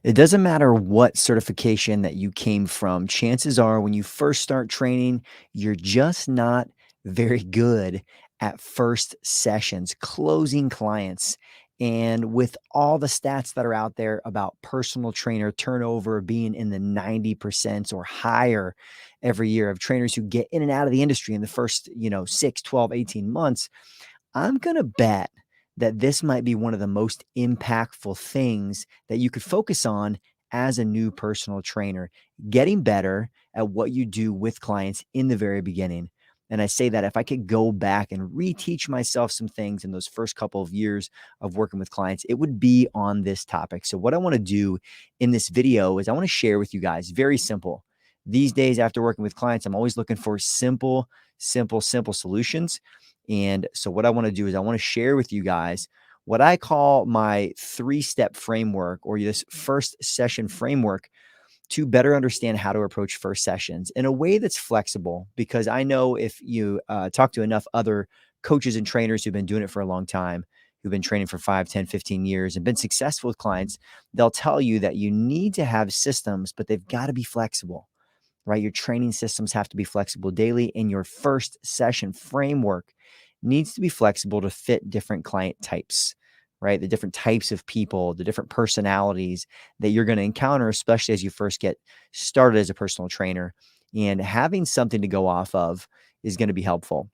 It doesn't matter what certification that you came from. Chances are, when you first start training, you're just not very good at first sessions, closing clients. And with all the stats that are out there about personal trainer turnover being in the 90% or higher every year of trainers who get in and out of the industry in the first, 6, 12, 18 months, I'm going to bet that this might be one of the most impactful things that you could focus on as a new personal trainer, getting better at what you do with clients in the very beginning. And I say that if I could go back and reteach myself some things in those first couple of years of working with clients, it would be on this topic. So, what I want to do in this video is I want to share with you guys very simple. These days, after working with clients, I'm always looking for simple solutions. And so, what I want to do is I want to share with you guys what I call my 3-step framework, or this first session framework, to better understand how to approach first sessions in a way that's flexible. Because I know if you talk to enough other coaches and trainers who've been doing it for a long time, who've been training for 5, 10, 15 years and been successful with clients, they'll tell you that you need to have systems, but they've got to be flexible, right? Your training systems have to be flexible daily, and your first session framework needs to be flexible to fit different client types, right? The different types of people, the different personalities that you're going to encounter, especially as you first get started as a personal trainer. And having something to go off of is going to be helpful.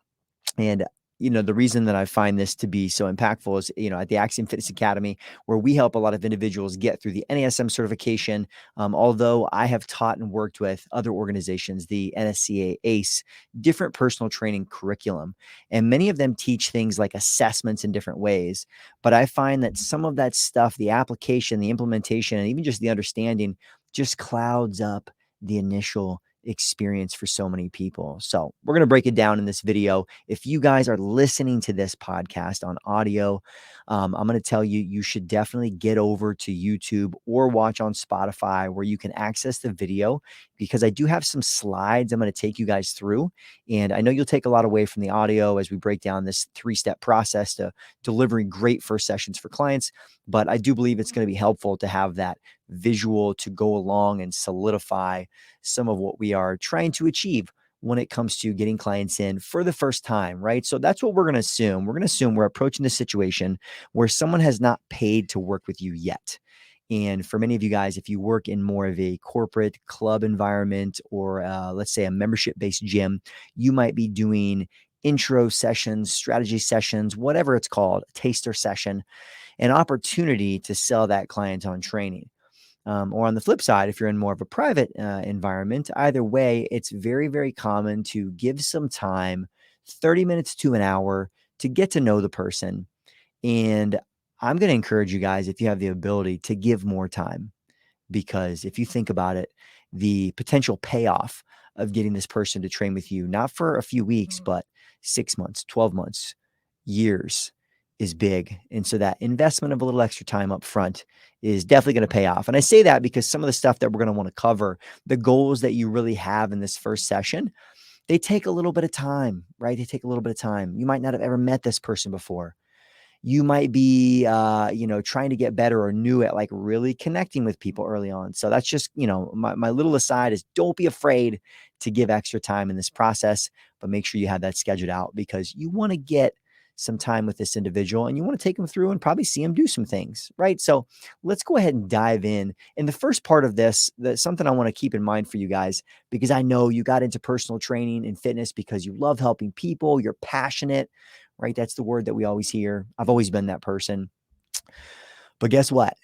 And the reason that I find this to be so impactful is, at the Axiom Fitness Academy, where we help a lot of individuals get through the NASM certification. Although I have taught and worked with other organizations, the NSCA ACE, different personal training curriculum, and many of them teach things like assessments in different ways. But I find that some of that stuff, the application, the implementation, and even just the understanding, just clouds up the initial experience for so many people. So we're going to break it down in this video. If you guys are listening to this podcast on audio, I'm going to tell you, you should definitely get over to YouTube or watch on Spotify, where you can access the video, because I do have some slides I'm going to take you guys through. And I know you'll take a lot away from the audio as we break down this 3-step process to delivering great first sessions for clients. But I do believe it's going to be helpful to have that visual to go along and solidify some of what we are trying to achieve when it comes to getting clients in for the first time, right? So that's what we're going to assume. We're going to assume we're approaching the situation where someone has not paid to work with you yet. And for many of you guys, if you work in more of a corporate club environment, or let's say a membership-based gym, you might be doing intro sessions, strategy sessions, whatever it's called, a taster session, an opportunity to sell that client on training. Or on the flip side, if you're in more of a private environment, either way, it's very, very common to give some time, 30 minutes to an hour, to get to know the person. And I'm going to encourage you guys, if you have the ability, to give more time. Because if you think about it, the potential payoff of getting this person to train with you, not for a few weeks, but 6 months, 12 months, years, is big. And so that investment of a little extra time up front is definitely going to pay off. And I say that because some of the stuff that we're going to want to cover, the goals that you really have in this first session, they take a little bit of time, right? They take a little bit of time. You might not have ever met this person before. You might be, trying to get better or new at like really connecting with people early on. So that's just, my little aside is, don't be afraid to give extra time in this process, but make sure you have that scheduled out, because you want to get some time with this individual and you want to take them through and probably see them do some things, right? So let's go ahead and dive in. In the first part of this, that's something I want to keep in mind for you guys, because I know you got into personal training and fitness because you love helping people, you're passionate, right? That's the word that we always hear. I've always been that person. But guess what?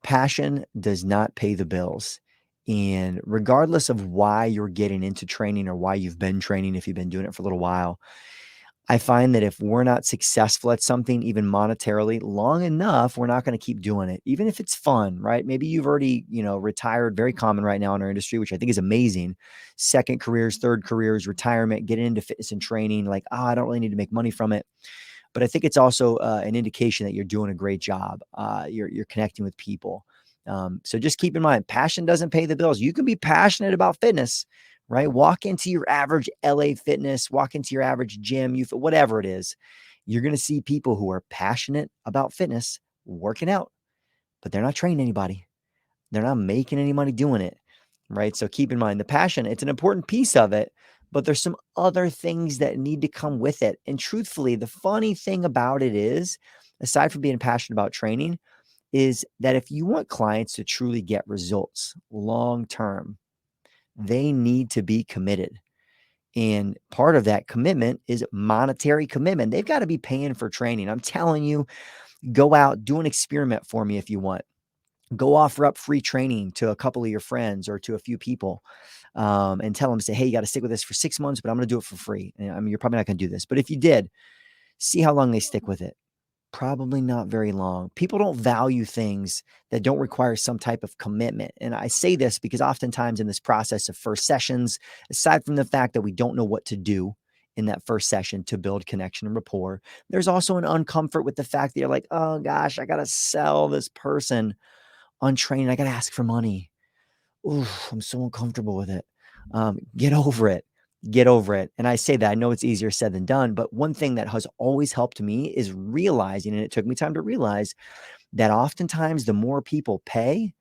Passion does not pay the bills. And regardless of why you're getting into training or why you've been training, if you've been doing it for a little while, I find that if we're not successful at something, even monetarily, long enough, we're not going to keep doing it, even if it's fun, right? Maybe you've already, retired, very common right now in our industry, which I think is amazing. Second careers, third careers, retirement, getting into fitness and training, like, I don't really need to make money from it. But I think it's also an indication that you're doing a great job. You're connecting with people. So just keep in mind, passion doesn't pay the bills. You can be passionate about fitness, right? Walk into your average LA Fitness, walk into your average gym, whatever it is. You're going to see people who are passionate about fitness working out, but they're not training anybody. They're not making any money doing it, right? So keep in mind the passion, it's an important piece of it, but there's some other things that need to come with it. And truthfully, the funny thing about it is, aside from being passionate about training, is that if you want clients to truly get results long term, they need to be committed. And part of that commitment is monetary commitment. They've got to be paying for training. I'm telling you, go out, do an experiment for me if you want. Go offer up free training to a couple of your friends or to a few people, and tell them, say, hey, you got to stick with this for 6 months, but I'm going to do it for free. And I mean, you're probably not going to do this, but if you did, see how long they stick with it. Probably not very long. People don't value things that don't require some type of commitment. And I say this because oftentimes in this process of first sessions, aside from the fact that we don't know what to do in that first session to build connection and rapport, there's also an uncomfort with the fact that you're like, oh gosh, I got to sell this person on training. I got to ask for money. Ooh, I'm so uncomfortable with it. Get over it. Get over it. And I say that I know it's easier said than done, but one thing that has always helped me is realizing, and it took me time to realize, that oftentimes the more people pay,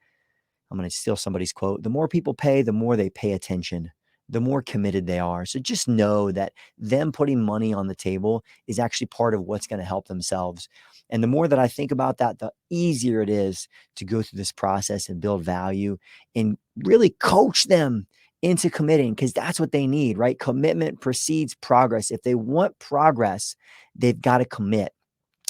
I'm going to steal somebody's quote, the more people pay, the more they pay attention, the more committed they are. So just know that them putting money on the table is actually part of what's going to help themselves. And the more that I think about that, the easier it is to go through this process and build value and really coach them into committing, because that's what they need, right? Commitment precedes progress. If they want progress, they've got to commit.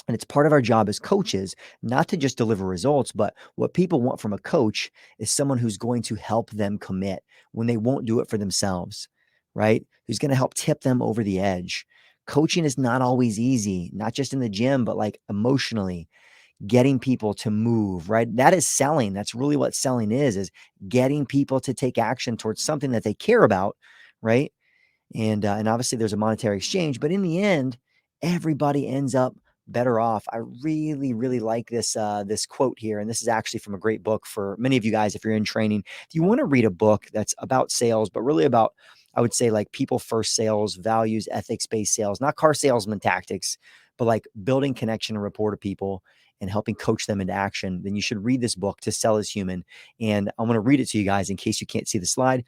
And it's part of our job as coaches, not to just deliver results, but what people want from a coach is someone who's going to help them commit when they won't do it for themselves, right? Who's going to help tip them over the edge. Coaching is not always easy, not just in the gym, but like emotionally, getting people to move, right? That is selling. That's really what selling is getting people to take action towards something that they care about, right? And obviously there's a monetary exchange, but in the end, everybody ends up better off. I really, really like this quote here, and this is actually from a great book for many of you guys. If you're in training, if you want to read a book that's about sales, but really about, I would say, like people first sales, values, ethics based sales, not car salesman tactics, but like building connection and rapport to people and helping coach them into action, then you should read this book, To Sell is Human. And I'm going to read it to you guys in case you can't see the slide.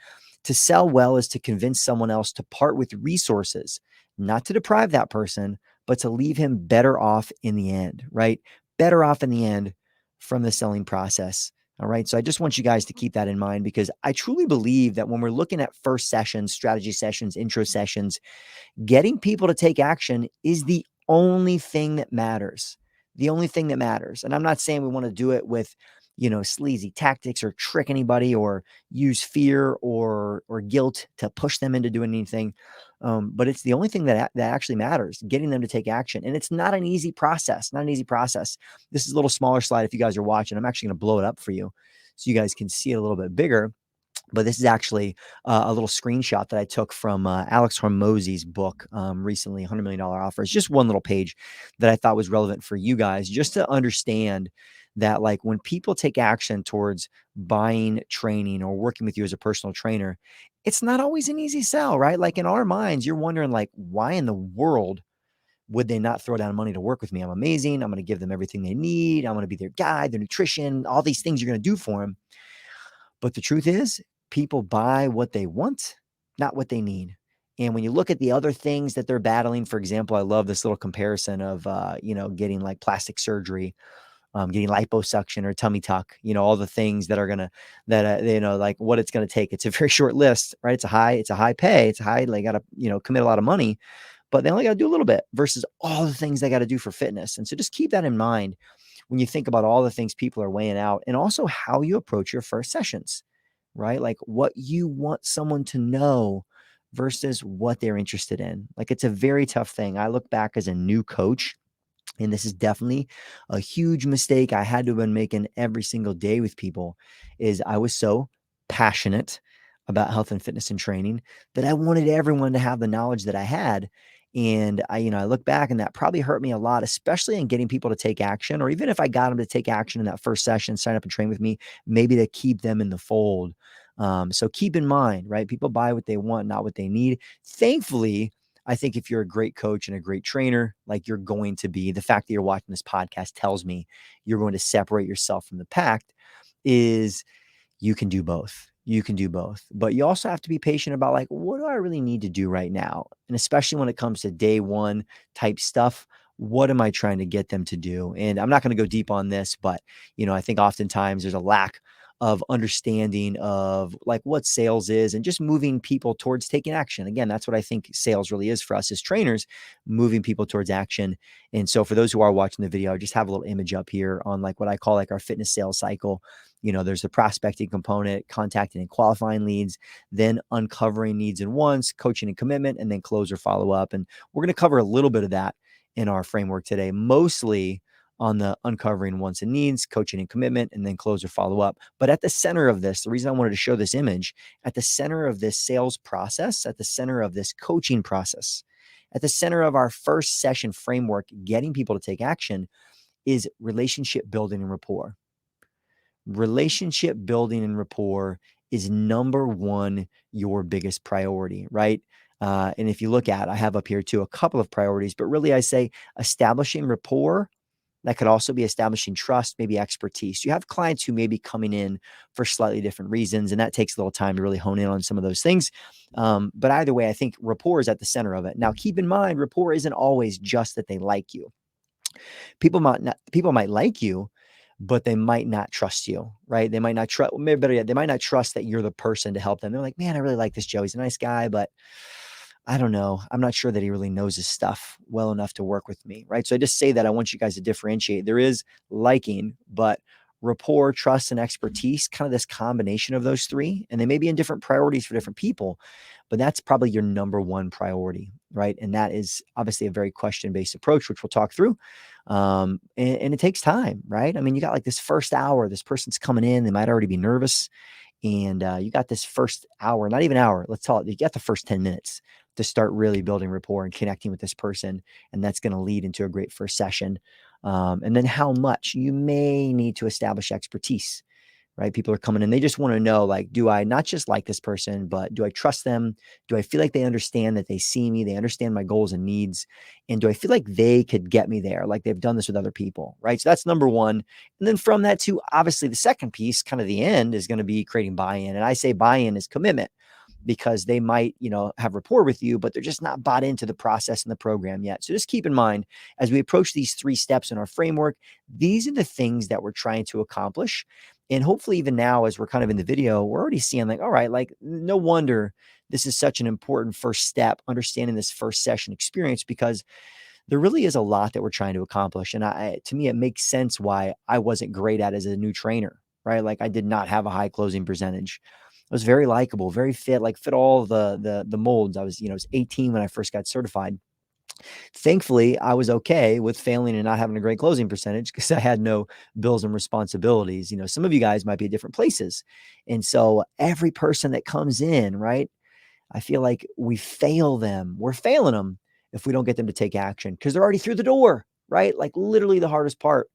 To sell well is to convince someone else to part with resources, not to deprive that person, but to leave him better off in the end, right? Better off in the end from the selling process. All right. So I just want you guys to keep that in mind, because I truly believe that when we're looking at first sessions, strategy sessions, intro sessions, getting people to take action is the only thing that matters. The only thing that matters. And I'm not saying we want to do it with, sleazy tactics or trick anybody or use fear or guilt to push them into doing anything. But it's the only thing that actually matters, getting them to take action. And it's not an easy process, not an easy process. This is a little smaller slide. If you guys are watching, I'm actually going to blow it up for you so you guys can see it a little bit bigger. But this is actually a little screenshot that I took from Alex Hormozzi's book recently, $100 Million Offer. It's just one little page that I thought was relevant for you guys, just to understand that, like, when people take action towards buying training or working with you as a personal trainer, it's not always an easy sell, right? Like in our minds, you're wondering, like, why in the world would they not throw down money to work with me? I'm amazing. I'm going to give them everything they need. I'm going to be their guide, their nutrition, all these things you're going to do for them. But the truth is, people buy what they want, not what they need. And when you look at the other things that they're battling, for example, I love this little comparison of, getting like plastic surgery, getting liposuction or tummy tuck, all the things that are going to, like what it's going to take. It's a very short list, right? It's a high pay. It's a high, they got to, commit a lot of money, but they only got to do a little bit versus all the things they got to do for fitness. And so just keep that in mind when you think about all the things people are weighing out, and also how you approach your first sessions, right? Like what you want someone to know versus what they're interested in. Like it's a very tough thing. I look back as a new coach, and this is definitely a huge mistake I had to have been making every single day with people, is I was so passionate about health and fitness and training that I wanted everyone to have the knowledge that I had. And I look back, and that probably hurt me a lot, especially in getting people to take action, or even if I got them to take action in that first session, sign up and train with me, maybe to keep them in the fold. So keep in mind, right? People buy what they want, not what they need. Thankfully, I think if you're a great coach and a great trainer, like you're going to be, the fact that you're watching this podcast tells me you're going to separate yourself from the pack, is You can do both. You can do both. But you also have to be patient about like, what do I really need to do right now? And especially when it comes to day one type stuff, what am I trying to get them to do? And I'm not going to go deep on this, but I think oftentimes there's a lack of understanding of like what sales is and just moving people towards taking action. Again, that's what I think sales really is for us as trainers, moving people towards action. And so for those who are watching the video, I just have a little image up here on like what I call like our fitness sales cycle. There's the prospecting component, contacting and qualifying leads, then uncovering needs and wants, coaching and commitment, and then close or follow up. And we're going to cover a little bit of that in our framework today, mostly on the uncovering wants and needs, coaching and commitment, and then close or follow up. But at the center of this, the reason I wanted to show this image, at the center of this sales process, at the center of this coaching process, at the center of our first session framework, getting people to take action, is relationship building and rapport. Relationship building and rapport is number one, your biggest priority, right? And if you look at, I have up here too, a couple of priorities, but really I say establishing rapport. That could also be establishing trust, maybe expertise. You have clients who may be coming in for slightly different reasons, and that takes a little time to really hone in on some of those things. But either way, I think rapport is at the center of it. Now, keep in mind, rapport isn't always just that they like you. People might like you, but they might not trust you, right? They might not trust, maybe better yet, they might not trust that you're the person to help them. They're like, man, I really like this Joe. He's a nice guy, but I don't know. I'm not sure that he really knows his stuff well enough to work with me, right? So I just say that I want you guys to differentiate. There is liking, but rapport, trust, and expertise, kind of this combination of those three, and they may be in different priorities for different people, but that's probably your number one priority, right? And that is obviously a very question-based approach, which we'll talk through. And it takes time, right? I mean, you got like this first hour, this person's coming in, they might already be nervous. And you got this first hour, not even hour, let's call it, you got the first 10 minutes to start really building rapport and connecting with this person. And that's going to lead into a great first session. And then how much you may need to establish expertise, right? People are coming in, they just want to know, like, do I not just like this person, but do I trust them? Do I feel like they understand that they see me, they understand my goals and needs? And do I feel like they could get me there? Like they've done this with other people, right? So that's number one. And then from that to obviously the second piece, kind of the end, is going to be creating buy-in. And I say buy-in is commitment, because they might, have rapport with you, but they're just not bought into the process and the program yet. So just keep in mind, as we approach these 3 steps in our framework, these are the things that we're trying to accomplish. And hopefully even now, as we're kind of in the video, we're already seeing like, all right, like no wonder this is such an important first step, understanding this first session experience, because there really is a lot that we're trying to accomplish. And to me, it makes sense why I wasn't great at it as a new trainer, right? Like I did not have a high closing percentage. I was very likable, very fit, like fit all the molds. I was 18 when I first got certified. Thankfully, I was okay with failing and not having a great closing percentage because I had no bills and responsibilities. Some of you guys might be at different places. And so every person that comes in, right, I feel like we fail them. We're failing them if we don't get them to take action because they're already through the door, right? Like literally the hardest part.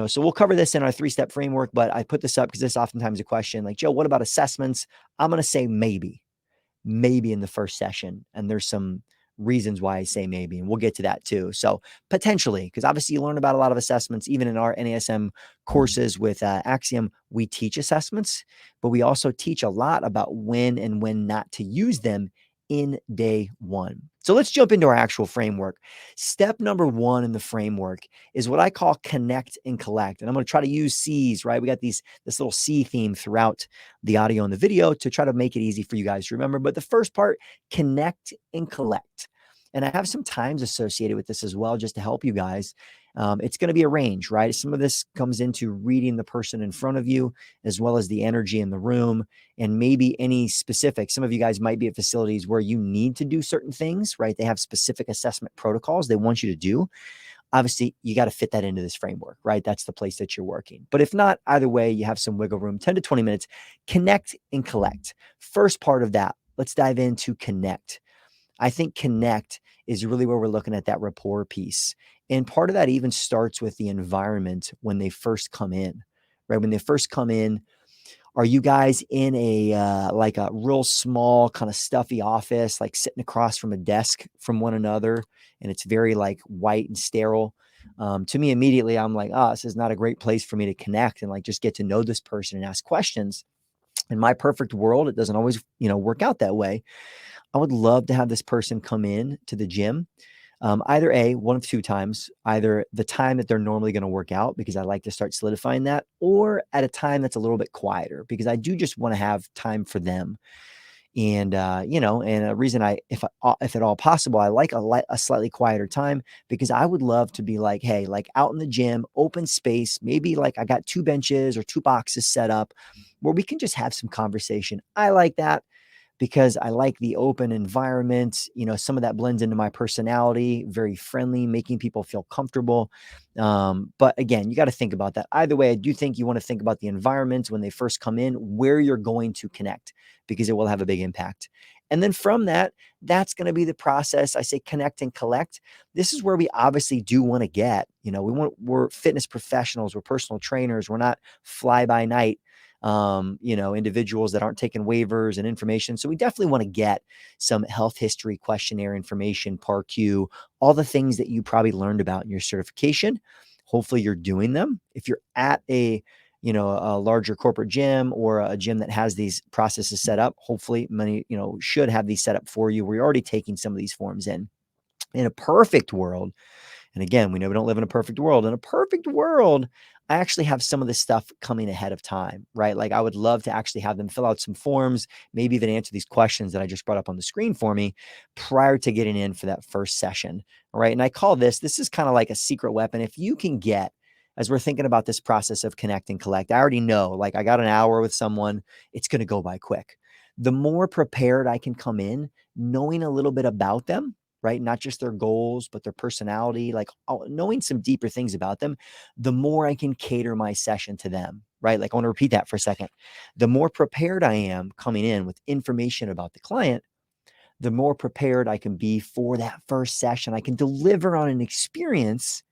So we'll cover this in our 3-step framework, but I put this up because this is oftentimes a question like, Joe, what about assessments? I'm going to say maybe in the first session. And there's some reasons why I say maybe, and we'll get to that too. So potentially, because obviously you learn about a lot of assessments, even in our NASM courses with Axiom, we teach assessments, but we also teach a lot about when and when not to use them in day one. So let's jump into our actual framework. Step number 1 in the framework is what I call connect and collect. And I'm going to try to use C's, right? We got this little C theme throughout the audio and the video to try to make it easy for you guys to remember. But the first part, connect and collect. And I have some times associated with this as well, just to help you guys. It's going to be a range, right? Some of this comes into reading the person in front of you, as well as the energy in the room, and maybe any specific. Some of you guys might be at facilities where you need to do certain things, right? They have specific assessment protocols they want you to do. Obviously, you got to fit that into this framework, right? That's the place that you're working. But if not, either way, you have some wiggle room, 10 to 20 minutes. Connect and collect. First part of that, let's dive into connect. I think connect is really where we're looking at that rapport piece. And part of that even starts with the environment when they first come in, right? When they first come in, are you guys in like a real small kind of stuffy office, like sitting across from a desk from one another, and it's very like white and sterile? To me, immediately, I'm like, oh, this is not a great place for me to connect and like just get to know this person and ask questions. In my perfect world, it doesn't always, work out that way. I would love to have this person come in to the gym, either one of two times, either the time that they're normally going to work out, because I like to start solidifying that, or at a time that's a little bit quieter, because I do just want to have time for them. And and a reason if at all possible, I like a slightly quieter time, because I would love to be like, hey, like out in the gym, open space, maybe like I got two benches or two boxes set up where we can just have some conversation. I like that because I like the open environment. Some of that blends into my personality, very friendly, making people feel comfortable. But again, you got to think about that. Either way, I do think you want to think about the environment when they first come in, where you're going to connect, because it will have a big impact. And then from that, that's going to be the process. I say connect and collect. This is where we obviously do want to get, we're fitness professionals, we're personal trainers, we're not fly by night individuals that aren't taking waivers and information. So we definitely want to get some health history questionnaire information, PAR-Q, all the things that you probably learned about in your certification. Hopefully you're doing them. If you're at a larger corporate gym or a gym that has these processes set up, hopefully many, should have these set up for you. We're already taking some of these forms in. In a perfect world, and again, we know we don't live in a perfect world. In a perfect world, I actually have some of this stuff coming ahead of time, right? Like I would love to actually have them fill out some forms, maybe even answer these questions that I just brought up on the screen for me prior to getting in for that first session. All right. And I call this is kind of like a secret weapon. If you can get, as we're thinking about this process of connect and collect, I already know, like I got an hour with someone, it's going to go by quick. The more prepared I can come in, knowing a little bit about them, right? Not just their goals, but their personality, like knowing some deeper things about them, the more I can cater my session to them, right? Like I want to repeat that for a second. The more prepared I am coming in with information about the client, the more prepared I can be for that first session. I can deliver on an experience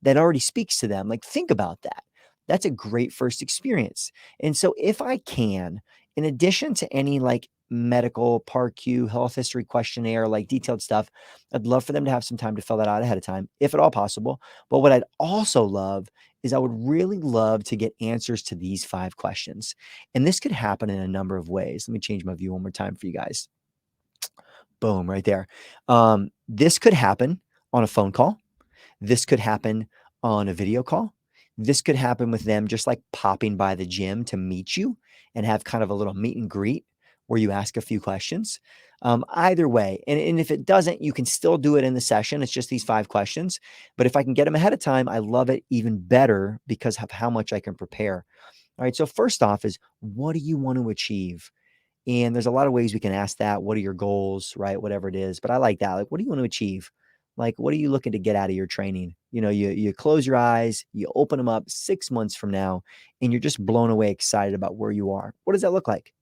that already speaks to them. Like, think about that. That's a great first experience. And so, if I can, in addition to any like medical PAR-Q health history questionnaire, like detailed stuff, I'd love for them to have some time to fill that out ahead of time, if at all possible. But what I'd also love is I would really love to get answers to these 5 questions. And this could happen in a number of ways. Let me change my view one more time for you guys. Boom, right there. This could happen on a phone call. This could happen on a video call. This could happen with them just like popping by the gym to meet you and have kind of a little meet and greet where you ask a few questions. Either way, and if it doesn't, you can still do it in the session. It's just these 5 questions. But if I can get them ahead of time, I love it even better because of how much I can prepare. All right. So, first off, is what do you want to achieve? And there's a lot of ways we can ask that. What are your goals, right? Whatever it is. But I like that. Like, what do you want to achieve? Like, what are you looking to get out of your training? You close your eyes, you open them up 6 months from now, and you're just blown away, excited about where you are. What does that look like?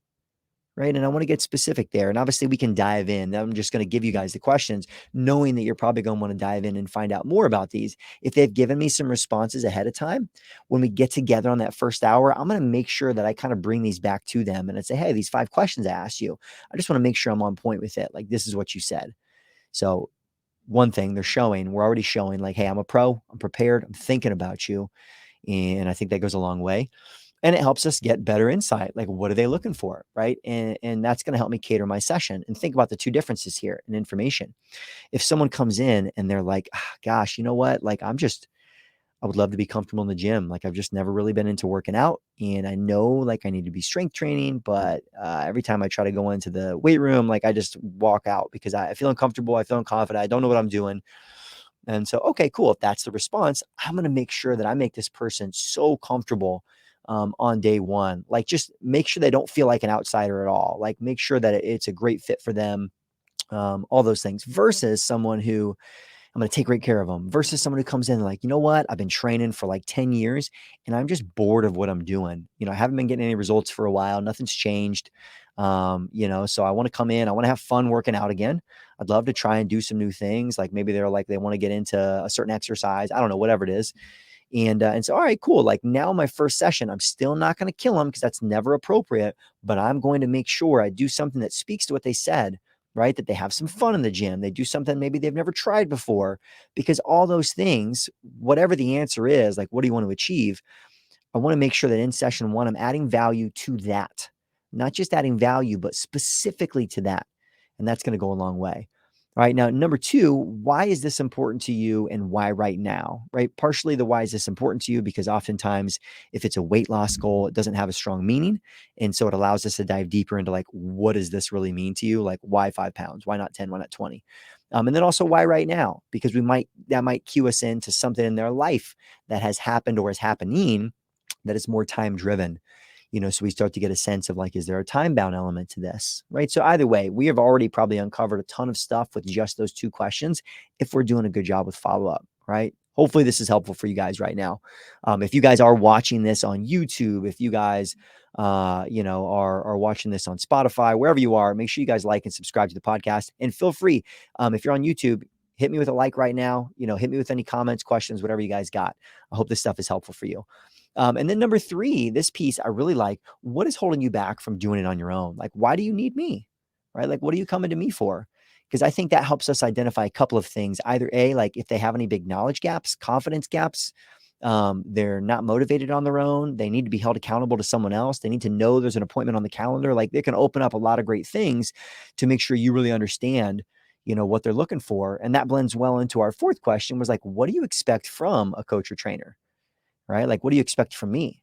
Right. And I want to get specific there. And obviously, we can dive in. I'm just going to give you guys the questions, knowing that you're probably going to want to dive in and find out more about these. If they've given me some responses ahead of time, when we get together on that first hour, I'm going to make sure that I kind of bring these back to them and I say, hey, these 5 questions I asked you, I just want to make sure I'm on point with it. Like, this is what you said. So, one thing we're already showing, like, hey, I'm a pro, I'm prepared, I'm thinking about you. And I think that goes a long way. And it helps us get better insight. Like, what are they looking for? Right. And that's going to help me cater my session. And think about the two differences here in information. If someone comes in and they're like, gosh, you know what? Like, I would love to be comfortable in the gym. Like, I've just never really been into working out. And I know like I need to be strength training, but every time I try to go into the weight room, like I just walk out because I feel uncomfortable. I feel confident. I don't know what I'm doing. And so, okay, cool. If that's the response, I'm going to make sure that I make this person so comfortable on day one. Like, just make sure they don't feel like an outsider at all. Like, make sure that it's a great fit for them. All those things versus someone who I'm going to take great care of them versus someone who comes in like, you know what? I've been training for like 10 years and I'm just bored of what I'm doing. I haven't been getting any results for a while. Nothing's changed. So I want to come in, I want to have fun working out again. I'd love to try and do some new things. Like maybe they're like, they want to get into a certain exercise. I don't know, whatever it is. And so, all right, cool. Like now my first session, I'm still not going to kill them because that's never appropriate, but I'm going to make sure I do something that speaks to what they said, right? That they have some fun in the gym. They do something maybe they've never tried before, because all those things, whatever the answer is, like, what do you want to achieve? I want to make sure that in session one, I'm adding value to that, not just adding value, but specifically to that. And that's going to go a long way. All right. Now, number two, why is this important to you and why right now? Right. Partially the why is this important to you because oftentimes if it's a weight loss goal, it doesn't have a strong meaning. And so it allows us to dive deeper into like, what does this really mean to you? Like, why 5 pounds? Why not 10? Why not 20? And then also why right now? Because that might cue us into something in their life that has happened or is happening that is more time driven. So we start to get a sense of like, is there a time bound element to this? Right. So either way, we have already probably uncovered a ton of stuff with just those two questions if we're doing a good job with follow up. Right. Hopefully this is helpful for you guys right now. If you guys are watching this on YouTube, if you guys, are watching this on Spotify, wherever you are, make sure you guys like and subscribe to the podcast and feel free. If you're on YouTube, hit me with a like right now, hit me with any comments, questions, whatever you guys got. I hope this stuff is helpful for you. And then number three, this piece I really like. What is holding you back from doing it on your own? Like, why do you need me? Right? Like, what are you coming to me for? Because I think that helps us identify a couple of things. Either A, like if they have any big knowledge gaps, confidence gaps, they're not motivated on their own. They need to be held accountable to someone else. They need to know there's an appointment on the calendar. Like they can open up a lot of great things to make sure you really understand, what they're looking for. And that blends well into our fourth question was like, what do you expect from a coach or trainer? Right? Like, what do you expect from me?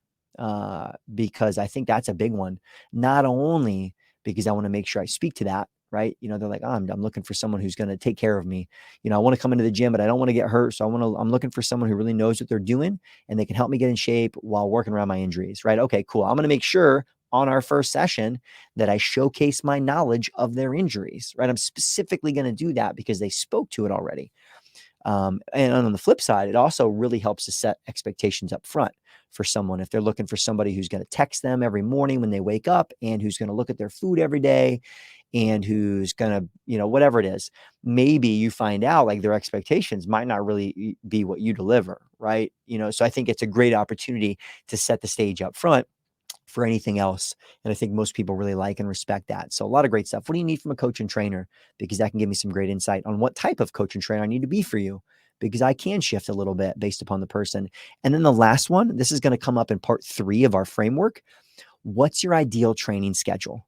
Because I think that's a big one. Not only because I want to make sure I speak to that, right? They're like, oh, I'm looking for someone who's going to take care of me. I want to come into the gym, but I don't want to get hurt. So I'm looking for someone who really knows what they're doing and they can help me get in shape while working around my injuries, right? Okay, cool. I'm going to make sure on our first session that I showcase my knowledge of their injuries, right? I'm specifically going to do that because they spoke to it already. And on the flip side, it also really helps to set expectations up front for someone. If they're looking for somebody who's going to text them every morning when they wake up and who's going to look at their food every day and who's going to, whatever it is, maybe you find out like their expectations might not really be what you deliver. Right. So I think it's a great opportunity to set the stage up front for anything else. And I think most people really like and respect that. So a lot of great stuff. What do you need from a coach and trainer? Because that can give me some great insight on what type of coach and trainer I need to be for you, because I can shift a little bit based upon the person. And then the last one, this is going to come up in part 3 of our framework. What's your ideal training schedule?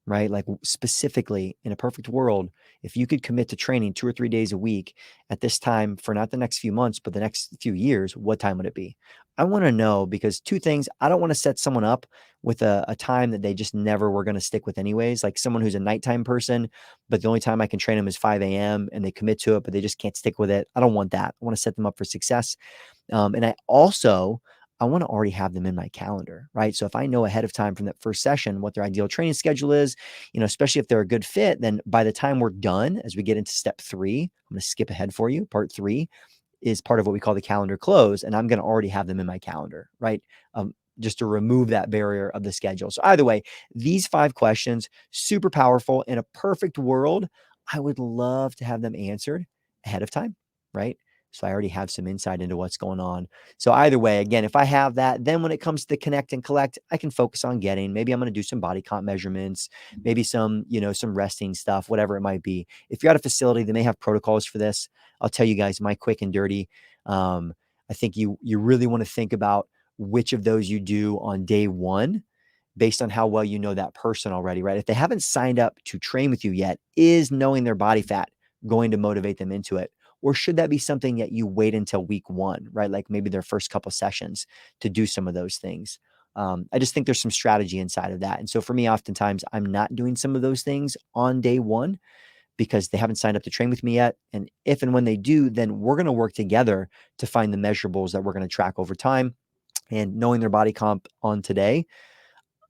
Right? Like specifically in a perfect world, if you could commit to training 2 or 3 days a week at this time for not the next few months, but the next few years, what time would it be? I want to know because two things, I don't want to set someone up with a time that they just never were going to stick with anyways. Like someone who's a nighttime person, but the only time I can train them is 5 a.m. and they commit to it, but they just can't stick with it. I don't want that. I want to set them up for success. And I want to already have them in my calendar, right? So if I know ahead of time from that first session what their ideal training schedule is, especially if they're a good fit, then by the time we're done, as we get into step 3, I'm going to skip ahead for you. Part 3 is part of what we call the calendar close, and I'm going to already have them in my calendar, right? Just to remove that barrier of the schedule. So either way, these 5 questions, super powerful. In a perfect world, I would love to have them answered ahead of time, right? So I already have some insight into what's going on. So either way, again, if I have that, then when it comes to connect and collect, I can focus on getting, maybe I'm going to do some body comp measurements, maybe some resting stuff, whatever it might be. If you're at a facility, they may have protocols for this. I'll tell you guys my quick and dirty. I think you really want to think about which of those you do on day 1 based on how well you know that person already, right? If they haven't signed up to train with you yet, is knowing their body fat going to motivate them into it? Or should that be something that you wait until week 1, right? Like maybe their first couple sessions to do some of those things. I just think there's some strategy inside of that. And so for me, oftentimes I'm not doing some of those things on day 1 because they haven't signed up to train with me yet. And if and when they do, then we're going to work together to find the measurables that we're going to track over time. And knowing their body comp on today,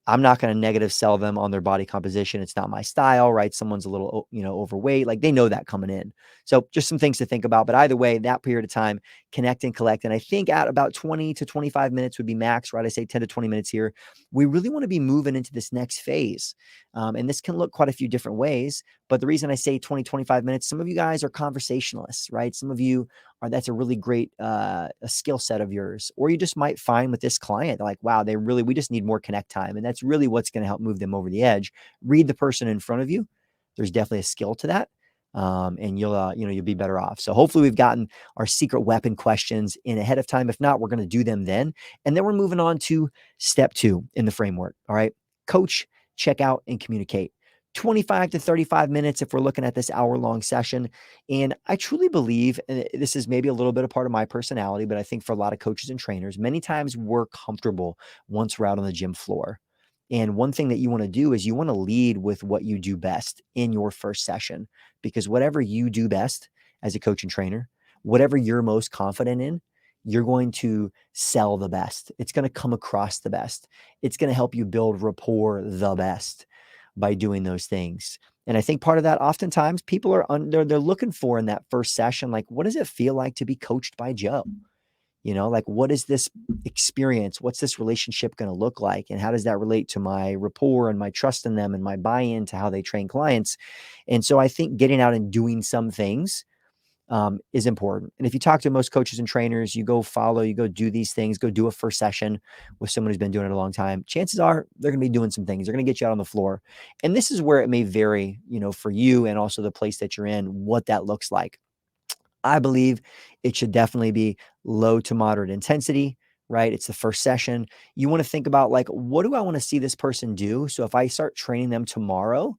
I'm not going to negative sell them on their body composition. It's not my style, right? Someone's a little, overweight. Like they know that coming in. So just some things to think about. But either way, that period of time, connect and collect. And I think at about 20 to 25 minutes would be max, right? I say 10 to 20 minutes here. We really want to be moving into this next phase. And this can look quite a few different ways. But the reason I say 20, 25 minutes, some of you guys are conversationalists, right? Some of you that's a really great a skill set of yours. Or you just might find with this client, like, wow, we just need more connect time. And that's really what's going to help move them over the edge. Read the person in front of you. There's definitely a skill to that. And you'll be better off. So hopefully we've gotten our secret weapon questions in ahead of time. If not, we're going to do them then. And then we're moving on to step 2 in the framework. All right. coach, check out, and communicate. 25 to 35 minutes if we're looking at this hour-long session. And I truly believe, and this is maybe a little bit a part of my personality, but I think for a lot of coaches and trainers, many times we're comfortable once we're out on the gym floor. And one thing that you want to do is you want to lead with what you do best in your first session, because whatever you do best as a coach and trainer, whatever you're most confident in, you're going to sell the best. It's going to come across the best. It's going to help you build rapport the best by doing those things. And I think part of that, oftentimes people are they're looking for in that first session, like, what does it feel like to be coached by Joe? Like, what is this experience? What's this relationship going to look like? And how does that relate to my rapport and my trust in them and my buy-in to how they train clients? And so I think getting out and doing some things is important. And if you talk to most coaches and trainers, you go follow, you go do these things, go do a first session with someone who's been doing it a long time. Chances are they're going to be doing some things. They're going to get you out on the floor. And this is where it may vary, for you and also the place that you're in, what that looks like. I believe it should definitely be low to moderate intensity, right? It's the first session. You want to think about, like, what do I want to see this person do? So if I start training them tomorrow,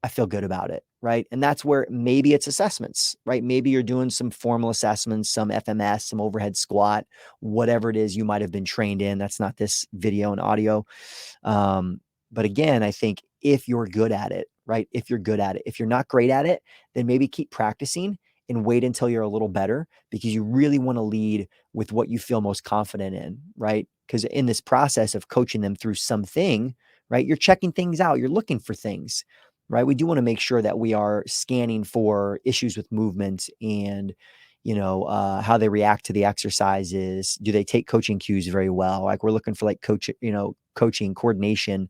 I feel good about it, right? And that's where maybe it's assessments, right? Maybe you're doing some formal assessments, some FMS, some overhead squat, whatever it is you might have been trained in. That's not this video and audio. But again, I think if you're good at it, right? If you're good at it, if you're not great at it, then maybe keep practicing and wait until you're a little better, because you really want to lead with what you feel most confident in, right? Because in this process of coaching them through something, right, you're checking things out, you're looking for things, right? We do want to make sure that we are scanning for issues with movement and, how they react to the exercises. Do they take coaching cues very well? Like, we're looking for, like, coaching coordination.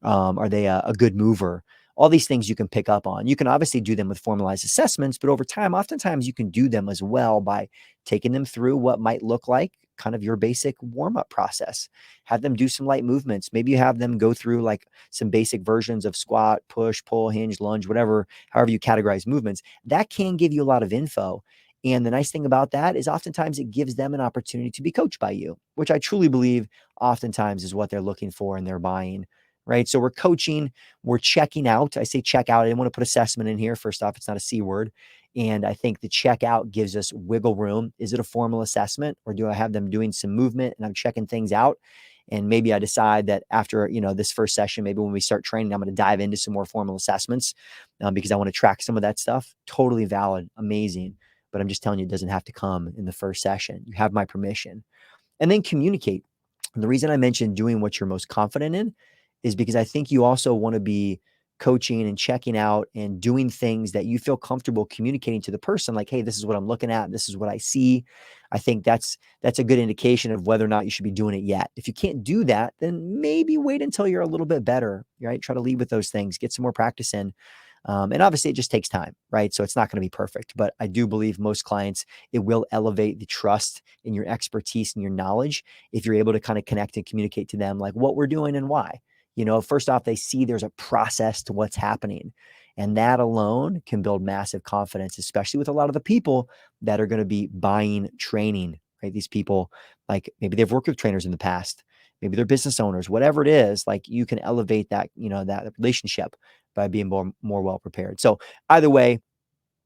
Are they a good mover? All these things you can pick up on. You can obviously do them with formalized assessments, but over time, oftentimes you can do them as well by taking them through what might look like kind of your basic warm-up process. Have them do some light movements. Maybe you have them go through, like, some basic versions of squat, push, pull, hinge, lunge, whatever, however you categorize movements. That can give you a lot of info. And the nice thing about that is oftentimes it gives them an opportunity to be coached by you, which I truly believe oftentimes is what they're looking for in their buying, right? So we're coaching, we're checking out. I say check out. I didn't want to put assessment in here. First off, it's not a C word. And I think the check out gives us wiggle room. Is it a formal assessment, or do I have them doing some movement and I'm checking things out? And maybe I decide that after, this first session, maybe when we start training, I'm going to dive into some more formal assessments because I want to track some of that stuff. Totally valid. Amazing. But I'm just telling you, it doesn't have to come in the first session. You have my permission. And then communicate. And the reason I mentioned doing what you're most confident in is because I think you also want to be coaching and checking out and doing things that you feel comfortable communicating to the person, like, hey, this is what I'm looking at, this is what I see. I think that's a good indication of whether or not you should be doing it yet. If you can't do that, then maybe wait until you're a little bit better, right? Try to lead with those things, get some more practice in. And obviously it just takes time, right? So it's not going to be perfect, but I do believe most clients, it will elevate the trust in your expertise and your knowledge if you're able to kind of connect and communicate to them, like, what we're doing and why. First off, they see there's a process to what's happening. And that alone can build massive confidence, especially with a lot of the people that are going to be buying training, right? These people, like, maybe they've worked with trainers in the past, maybe they're business owners, whatever it is, like, you can elevate that, that relationship by being more well prepared. So either way,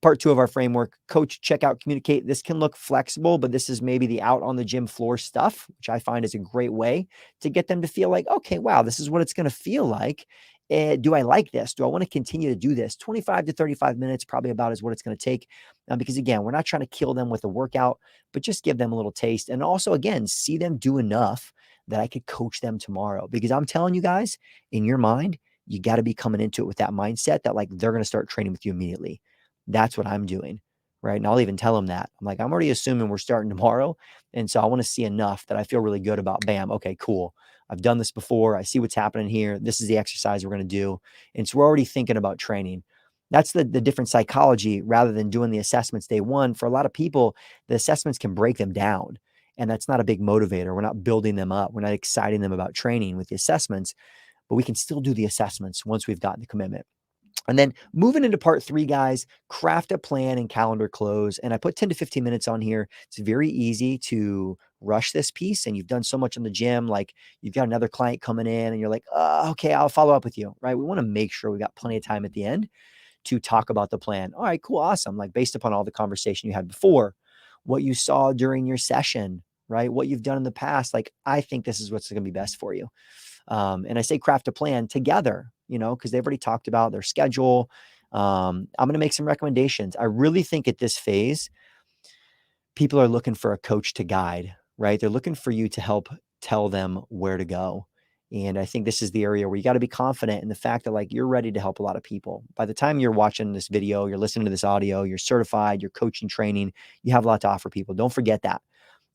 part 2 of our framework, coach, check out, communicate. This can look flexible, but this is maybe the out on the gym floor stuff, which I find is a great way to get them to feel like, okay, wow, this is what it's going to feel like. Do I like this? Do I want to continue to do this? 25 to 35 minutes, probably about is what it's going to take. Because again, we're not trying to kill them with a workout, but just give them a little taste. And also, again, see them do enough that I could coach them tomorrow. Because I'm telling you guys, in your mind, you got to be coming into it with that mindset that, like, they're going to start training with you immediately. That's what I'm doing, right? And I'll even tell them that. I'm like, I'm already assuming we're starting tomorrow. And so I want to see enough that I feel really good about, bam, okay, cool. I've done this before. I see what's happening here. This is the exercise we're going to do. And so we're already thinking about training. That's the different psychology rather than doing the assessments day one. For a lot of people, the assessments can break them down. And that's not a big motivator. We're not building them up. We're not exciting them about training with the assessments, but we can still do the assessments once we've gotten the commitment. And then moving into part 3, guys, craft a plan and calendar close. And I put 10 to 15 minutes on here. It's very easy to rush this piece, and you've done so much in the gym. Like, you've got another client coming in and you're like, okay, I'll follow up with you, right? We want to make sure we got plenty of time at the end to talk about the plan. All right, cool, awesome. Like, based upon all the conversation you had before, what you saw during your session, right? What you've done in the past, like, I think this is what's going to be best for you. And I say craft a plan together, because they've already talked about their schedule. I'm going to make some recommendations. I really think at this phase, people are looking for a coach to guide, right? They're looking for you to help tell them where to go. And I think this is the area where you got to be confident in the fact that, like, you're ready to help a lot of people. By the time you're watching this video, you're listening to this audio, you're certified, you're coaching, training, you have a lot to offer people. Don't forget that.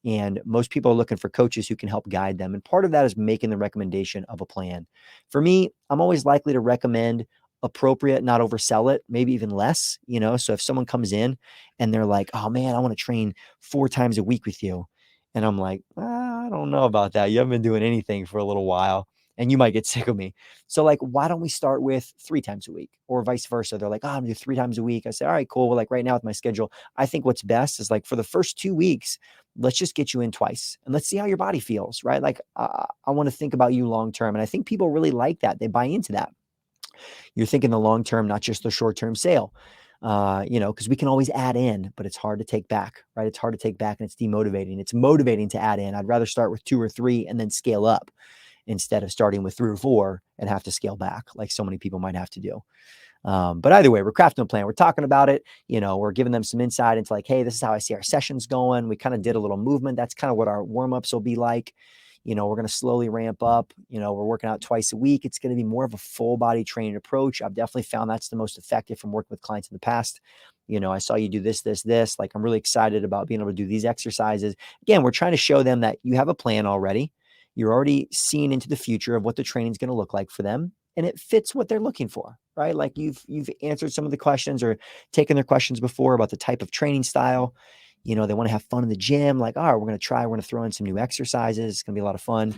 And most people are looking for coaches who can help guide them. And part of that is making the recommendation of a plan. For me, I'm always likely to recommend appropriate, not oversell it, maybe even less, So if someone comes in and they're like, oh man, I want to train 4 times a week with you. And I'm like, I don't know about that. You haven't been doing anything for a little while and you might get sick of me. So, like, why don't we start with 3 times a week or vice versa? They're like, oh, I'm gonna do 3 times a week. I say, all right, cool. Well, like right now with my schedule, I think what's best is, like, for the first 2 weeks, let's just get you in twice and let's see how your body feels, right? Like, I want to think about you long term. And I think people really like that. They buy into that. You're thinking the long term, not just the short term sale. Because we can always add in, but it's hard to take back, right? It's hard to take back and it's demotivating. It's motivating to add in. I'd rather start with 2 or 3 and then scale up instead of starting with 3 or 4 and have to scale back like so many people might have to do. But either way, we're crafting a plan. We're talking about it. We're giving them some insight into, like, hey, this is how I see our sessions going. We kind of did a little movement. That's kind of what our warm-ups will be like. We're going to slowly ramp up. We're working out twice a week. It's going to be more of a full body training approach. I've definitely found that's the most effective from working with clients in the past. I saw you do this, this, this. Like, I'm really excited about being able to do these exercises. Again, we're trying to show them that you have a plan already. You're already seeing into the future of what the training is going to look like for them, and it fits what they're looking for, right? Like, you've answered some of the questions or taken their questions before about the type of training style. They want to have fun in the gym. Like, all right, we're going to throw in some new exercises. It's going to be a lot of fun.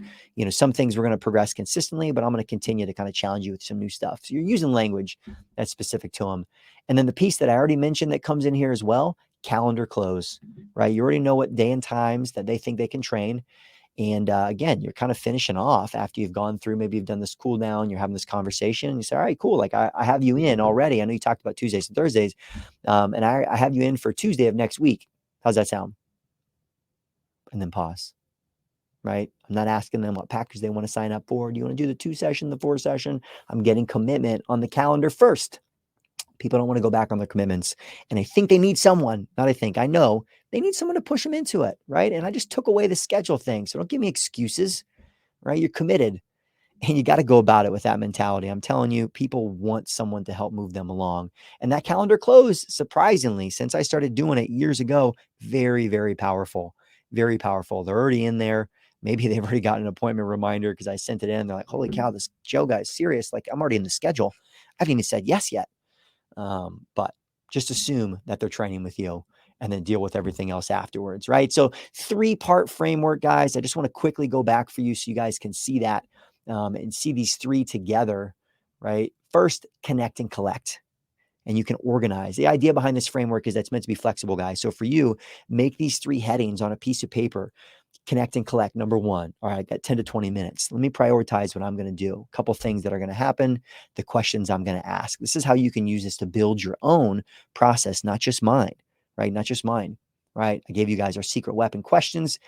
Some things we're going to progress consistently, but I'm going to continue to kind of challenge you with some new stuff. So you're using language that's specific to them. And then the piece that I already mentioned that comes in here as well, calendar close, right? You already know what day and times that they think they can train. And again, you're kind of finishing off after you've gone through, maybe you've done this cool down, you're having this conversation, and you say, all right, cool. Like, I have you in already. I know you talked about Tuesdays and Thursdays, and I have you in for Tuesday of next week. How's that sound? And then pause, right? I'm not asking them what package they want to sign up for. Do you want to do the 2 session, the 4 session? I'm getting commitment on the calendar first. People don't want to go back on their commitments, and I think they need someone. Not I know they need someone to push them into it, right? And I just took away the schedule thing. So don't give me excuses, right? You're committed. And you got to go about it with that mentality. I'm telling you, people want someone to help move them along. And that calendar close, surprisingly, since I started doing it years ago, very, very powerful. Very powerful. They're already in there. Maybe they've already got an appointment reminder because I sent it in. They're like, holy cow, this Joe guy is serious. Like, I'm already in the schedule. I haven't even said yes yet. But just assume that they're training with you and then deal with everything else afterwards, right? So 3-part framework, guys. I just want to quickly go back for you so you guys can see that and see these 3 together, right? First, connect and collect. And you can organize. The idea behind this framework is that's meant to be flexible, guys. So for you, make these 3 headings on a piece of paper. Connect and collect. Number 1. All right, I got 10 to 20 minutes. Let me prioritize what I'm going to do. A couple things that are going to happen, the questions I'm going to ask. This is how you can use this to build your own process, not just mine, right? Not just mine, right? I gave you guys our secret weapon questions.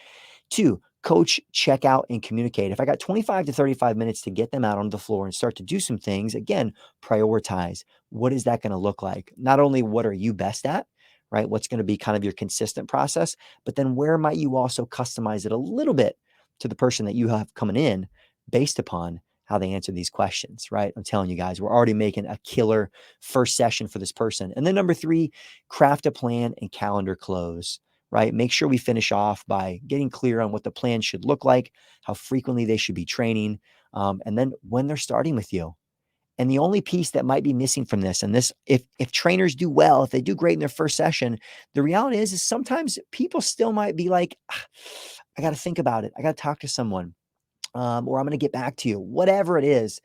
2, coach, check out, and communicate. If I got 25 to 35 minutes to get them out on the floor and start to do some things, again, prioritize. What is that going to look like? Not only what are you best at, right? What's going to be kind of your consistent process, but then where might you also customize it a little bit to the person that you have coming in based upon how they answer these questions, right? I'm telling you guys, we're already making a killer first session for this person. And then number 3, craft a plan and calendar close, right? Make sure we finish off by getting clear on what the plan should look like, how frequently they should be training, and then when they're starting with you. And the only piece that might be missing from this, and this, if trainers do well, if they do great in their first session, the reality is sometimes people still might be like, I got to think about it. I got to talk to someone, or I'm going to get back to you, whatever it is.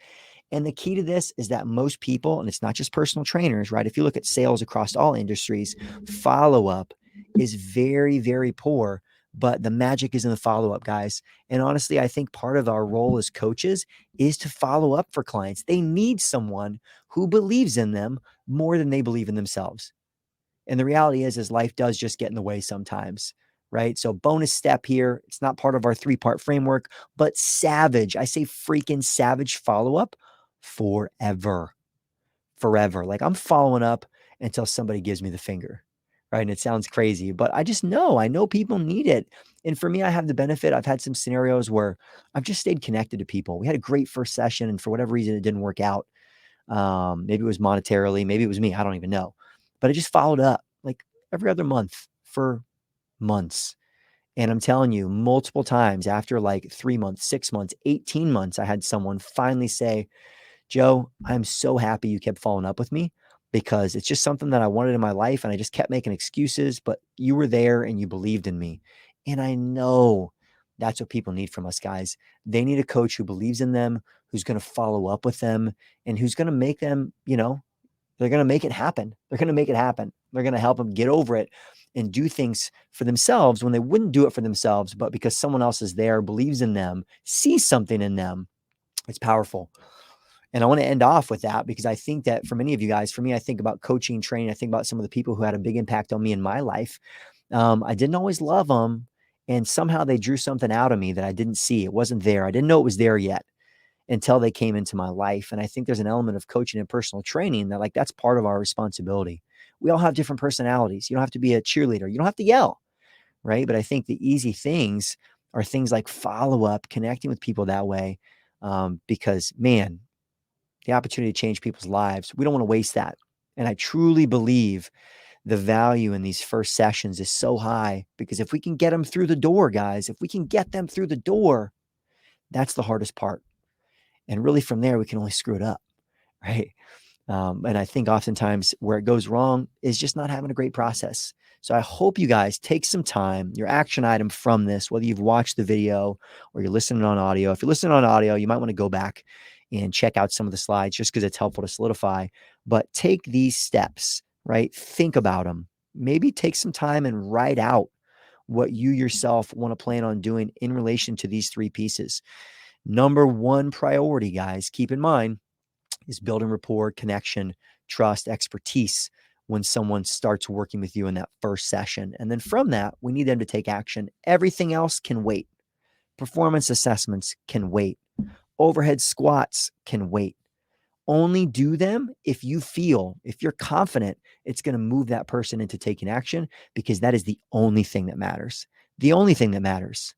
And the key to this is that most people, and it's not just personal trainers, right? If you look at sales across all industries, follow up is very, very poor. But the magic is in the follow up, guys. And honestly, I think part of our role as coaches is to follow up for clients. They need someone who believes in them more than they believe in themselves. And the reality is life does just get in the way sometimes, right? So bonus step here, it's not part of our 3-part framework, but savage, I say freaking savage follow-up forever, forever. Like I'm following up until somebody gives me the finger, right? And it sounds crazy, but I know people need it. And for me, I have the benefit. I've had some scenarios where I've just stayed connected to people. We had a great first session and for whatever reason, it didn't work out. Maybe it was monetarily, maybe it was me. I don't even know. But I just followed up like every other month for months. And I'm telling you, multiple times after like 3 months, 6 months, 18 months, I had someone finally say, Joe, I'm so happy you kept following up with me because it's just something that I wanted in my life. And I just kept making excuses, but you were there and you believed in me. And I know that's what people need from us, guys. They need a coach who believes in them, who's going to follow up with them, and who's going to make them, they're going to make it happen. They're going to make it happen. They're going to help them get over it and do things for themselves when they wouldn't do it for themselves, but because someone else is there, believes in them, sees something in them. It's powerful. And I want to end off with that because I think that for many of you guys, for me, I think about coaching and training. I think about some of the people who had a big impact on me in my life. I didn't always love them. And somehow they drew something out of me that I didn't see. It wasn't there. I didn't know it was there yet until they came into my life. And I think there's an element of coaching and personal training that that's part of our responsibility. We all have different personalities. You don't have to be a cheerleader. You don't have to yell, right? But I think the easy things are things like follow up, connecting with people that way. Because man, the opportunity to change people's lives, we don't want to waste that. And I truly believe the value in these first sessions is so high because if we can get them through the door, guys, if we can get them through the door, that's the hardest part. And really from there, we can only screw it up, right? And I think oftentimes where it goes wrong is just not having a great process. So I hope you guys take some time, your action item from this, whether you've watched the video or you're listening on audio. If you're listening on audio, you might want to go back and check out some of the slides just because it's helpful to solidify. But take these steps, right? Think about them. Maybe take some time and write out what you yourself want to plan on doing in relation to these 3 pieces. Number 1 priority, guys, keep in mind, is building rapport, connection, trust, expertise when someone starts working with you in that first session. And then from that, we need them to take action. Everything else can wait. Performance assessments can wait. Overhead squats can wait. Only do them if you're confident it's going to move that person into taking action, because that is the only thing that matters. The only thing that matters.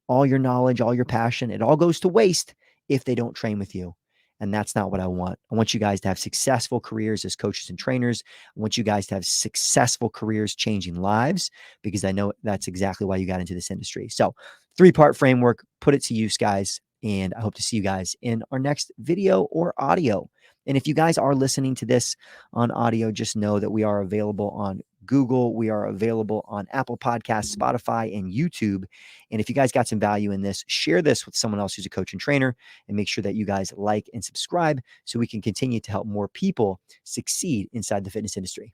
All your knowledge, all your passion, it all goes to waste if they don't train with you. And that's not what I want. I want you guys to have successful careers as coaches and trainers. I want you guys to have successful careers changing lives, because I know that's exactly why you got into this industry. So 3-part framework, put it to use, guys. And I hope to see you guys in our next video or audio. And if you guys are listening to this on audio, just know that we are available on Google. We are available on Apple Podcasts, Spotify, and YouTube. And if you guys got some value in this, share this with someone else who's a coach and trainer, and make sure that you guys like and subscribe so we can continue to help more people succeed inside the fitness industry.